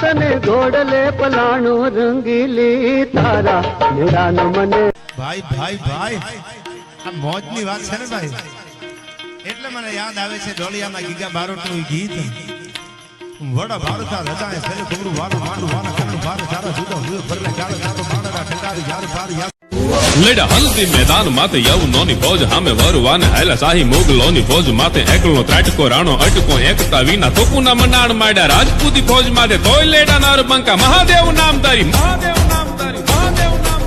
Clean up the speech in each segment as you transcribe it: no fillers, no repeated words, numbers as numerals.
તને ઘોડલે પલાણો રંગીલી તારા મેળાનો મને ભાઈ ભાઈ ભાઈ આ મોજની વાત છે ને ભાઈ, એટલે મને યાદ આવે છે ઢોલિયાના ગીગા બારોટનું ગીત. વડા ભારતા રજાએ સરે ગુરુ વાળું માંડું વાળા કરણ ભાર સારા જુદો હુએ ફરલે કાળ કાળો માંડરા ઠંડારી યાર પાર યાર લેડા હલ્દી મેદાન માતે યવનોની ફોજ હામે વરવાને હેલા શાહી મોગલોની ફોજ માતે એકલો ત્રાટકો રાણો અટકો એકતા વિના તોકુના મનાણ માડ્યા રાજપૂતી ફોજ માતે તોય લેડા નાર બંકા મહાદેવ નામ તારી મહાદેવ નામ તારી મહાદેવ નામ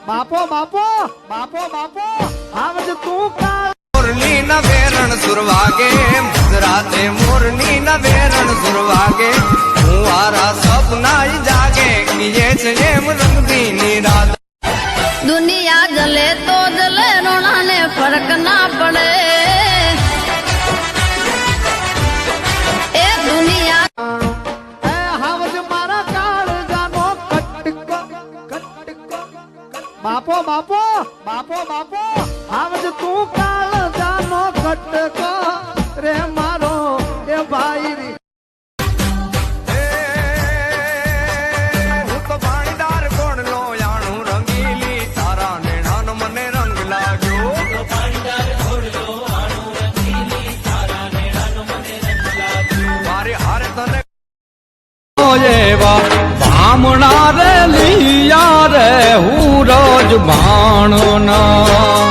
બાપો બાપો બાપો બાપો આવજ તું કાળ મોરની ના વેરણ સુરવાગે રાતે મોરની ના વેરણ સુરવાગે હું આરા સપના જાગે કિયે છે એમ રંગીની રાત દુનિયા જલે તો જલે રોણાને ફરક ના પડે એ દુનિયા બાપો બાપો બાપો બાપો આવજ તું કાળ જાનો કટકો રે મારો એ ભાઈ રી હું તો ભાણીદાર કોણ લો યાણું રંગીલી તારા નેણાનો મને રંગ લાગ્યો મારી હારે તને બામણા રે લીયા રે હું રોજ ભાણો ના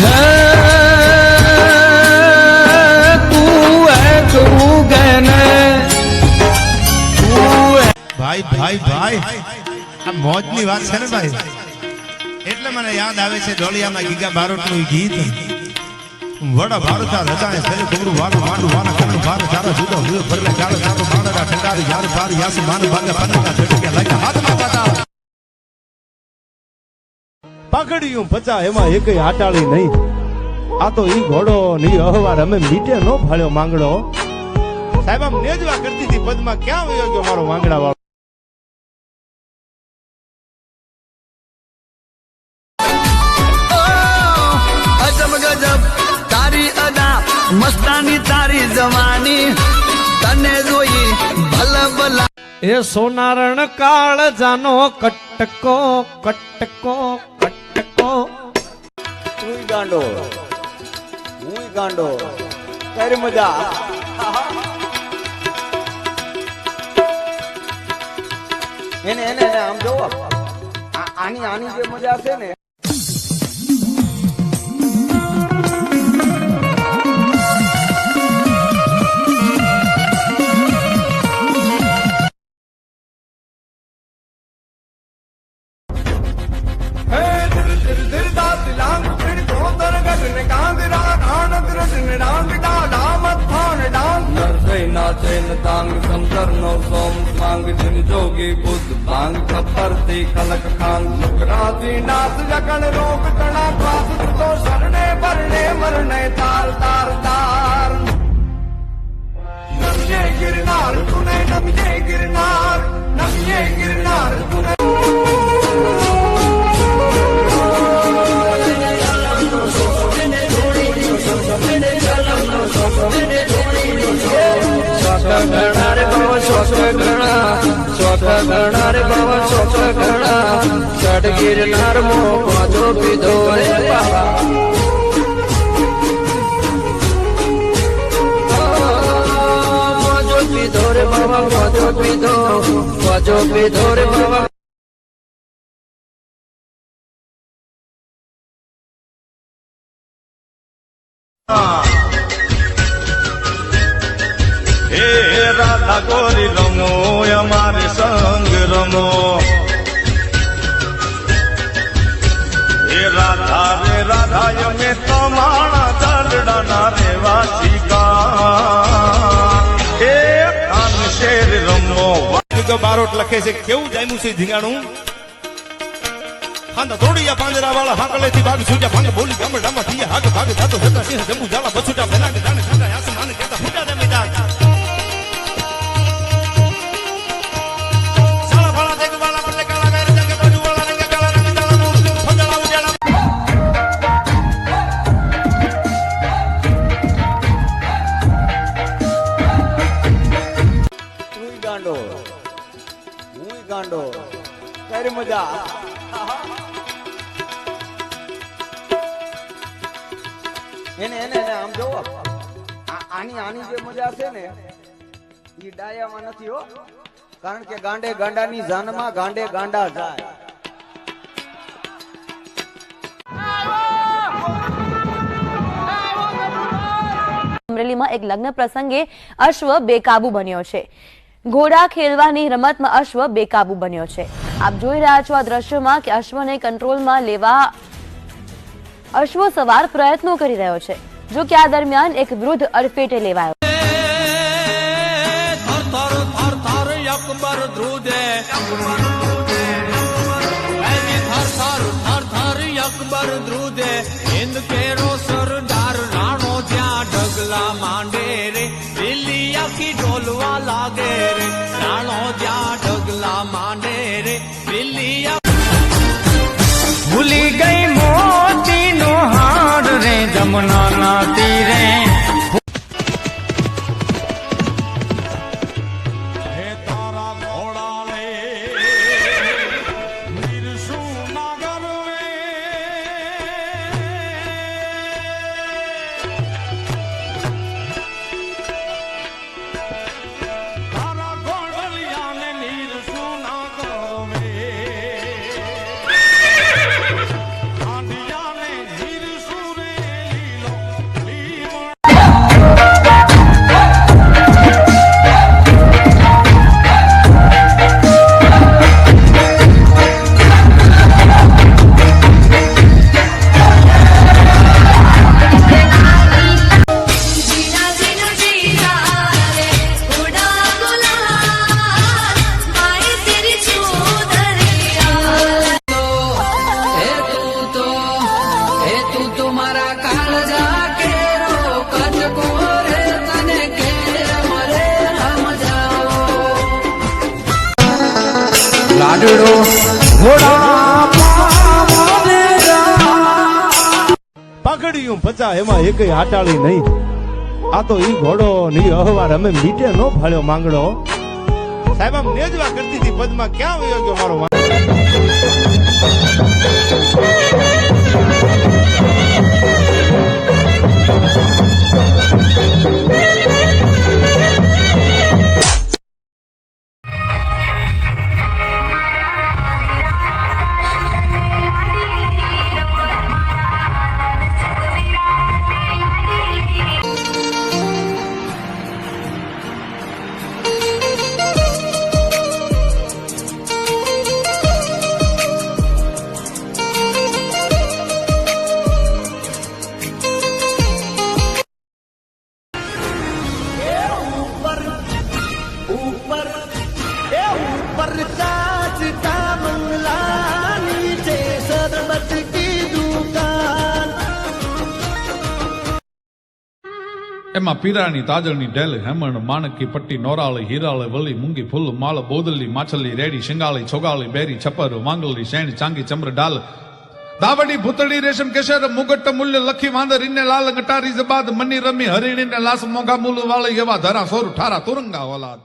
હે તું એક ઉગને ભાઈ ભાઈ ભાઈ આ મોજની વાત છે ને ભાઈ, એટલે મને યાદ આવે છે ઢોલિયાના ગીગા બારોટનું ગીત. વડા ભારતા રજાએ સરે ગુરુ વાળું માંડું વાળા કરણ ભાર સારા જુદો હુએ ફરલે કાળ કાળો માંડરા ઠંડારી યાર પાર યાસ માન ભાગ્યા પનકા છટકે લાગ્યા હાથમાં પાતા પકડ્યું પચા એમાં એકેય આટાળી નહીં. આ તો ઈ ઘોડો ની અહવાર અમે મીટે નો ફાળ્યો માંગડો. સાહેબ આમ નેજવા કરતી હતી પદમાં ક્યાં વયો ગયો મારો માંગડા વાળો. મસ્તાની તારી જવાની તને જોઈ ભલા ભલા એ સોનારણ કાળ જાનો કટકો કટકો કટકો તું ગાંડો હું ગાંડો તારી મજા એને એને આમ જોવો આની જે મજા છે ને जोगी बुद्ध भांग खपरती खलक खांग सुकराती नाथ जगन रोग तना पास तो शरणे भरणे मरणे तार तार तार नमिये गिरनार तूने नमिये गिरनार तूने ઘણા રે બાવા શોખ ઘણા ચડ ગિરનાર મો પાછો પીધો રે બાબા વજો પીધો રે બાબા હે રાધા ગોરી રમો અમારે સંગ રમો હે રાધા રે રાધા અમે તમારા ચાલડાના રેવાસીકા હે કાન શેર રમો ગીગા બારોટ લખે છે કેવું જામ્યું છે ધીંગાણું હાંડા દોડિયા પાંજરા વાળા હાકલેથી ભાગ છૂટ્યા ભાંગ બોલી ગામડામાં થયા હાગ ભાગ જાતો જતા સિંહ જંબુ જાળા બછુટા બેના કે જાણે ખાતા આસમાન કેતા ફૂટા દે મેદાન સાળા ભાળા દેગ વાળા પલ્લે કાળા ગાયર જંગે બાજુ વાળા રંગે કાળા રંગ જાળા મૂર ફંજાળા ઉજાળા તુંય ગાંડો તારી મજા એને આમ જોવો આની જે મજા છે ને એ ડાયામાં નથી હો કારણ કે ગાંડે ગાંડાની જાનમાં ગાંડે ગાંડા જાય અમરેલીમાં એક લગ્ન પ્રસંગે અશ્વ બેકાબુ બન્યો છે. ઘોડા ખેલવાની રમતમાં અશ્વ બેકાબુ બન્યો છે. આપ જોઈ રહ્યા છો આ દ્રશ્યોમાં કે અશ્વને કંટ્રોલમાં લેવા અશ્વ સવાર પ્રયત્નો કરી રહ્યો છે. જો કે આ દરમિયાન એક વૃદ્ધ અડફેટે લેવાયો. ઢોલવા લાગે રે રાણો જ્યાં ઢગલા માંડે રે ભૂલી ગઈ મોતી નો હાર રે જમના ના તીરે હે તારા ઘોડા રે નિરસુ નાગર રે તારા ઘોડલિયાને નિરસુ નાગર રે આંડિયાને નિરસુ રે લીલો લીમો जीना जीना जीना रे उड़ा गुलाल माई तेरी चूदरिया હે તું તો મારા કાળજા કેરો કચકો રે તને કેર મરે રમ જાઓ લાડડો ઘોડા પાઘડિયું પચા એમાં એકય આટાળી નહીં આ તો ઈ ઘોડો ની અહવાર અમે મીટે નો ફાળ્યો માંગડો સાહેબ આમ નેજવા કરતી હતી પદમાં ક્યાં વયો ગયો મારો એમાં પીરાની તાજળની ઢેલ હેમણ માણકી પટ્ટી નોરાળી હીરાળી વલી મૂંગી ફૂલ માળ બોદલી માછલી રેડી શિંગાળી છોગાળી બેરી છપર વાંગલી શેણ ચાંગી ચમર ડાલ દાવડી ભૂતળી રેશમ કેસર મુગટ મૂલ્ય લખી વાંદર ઇને લાલ ગટારી જબાદ મની રમી હરિણીને લાસ મોંઘા મૂલ વાળી એવા ધરા સોર ઠારા તુરંગા ઓલાદ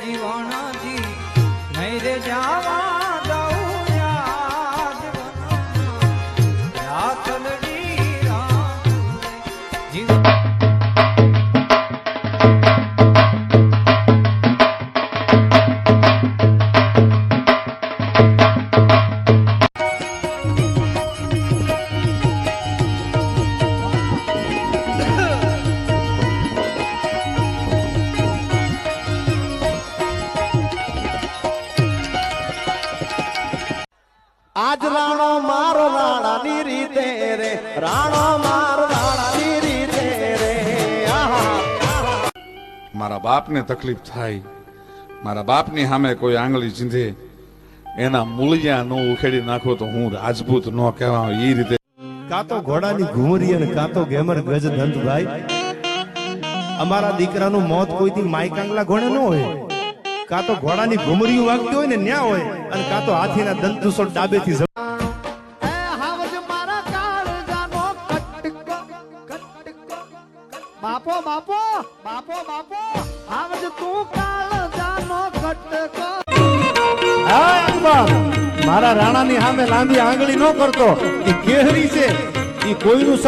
જીવણ વાળાની રીતે રે રાણો માર વાળાની રીતે રે મારા બાપને તકલીફ થાય, મારા બાપની સામે કોઈ આંગળી ચીંધે, એના મૂળિયા નો ઉખેડી નાખો તો હું રાજપૂત નો કહેવાય. એ રીતે કાં તો ઘોડાની ઘુમરી અને કાં તો ગેમર ગજ ધંધભાઈ. અમારા દીકરાનું મોત કોઈથી માયકાંગલા ઘોડે ન હોય. કાં તો ઘોડાની ઘુમરીઓ વાગતી હોય ને ન્યા હોય, અને કાં તો હાથીના દંતુસો ડાબેથી એ હાવજ મારા કાળજાનો કટકો કટકો બાપો બાપો બાપો બાપો હાવજ તું કાળજાનો કટકો. હા અકબર, મારા રાણાની સામે લાંબી આંગળી ન કરતો. એ કેહરી છે, એ કોઈનું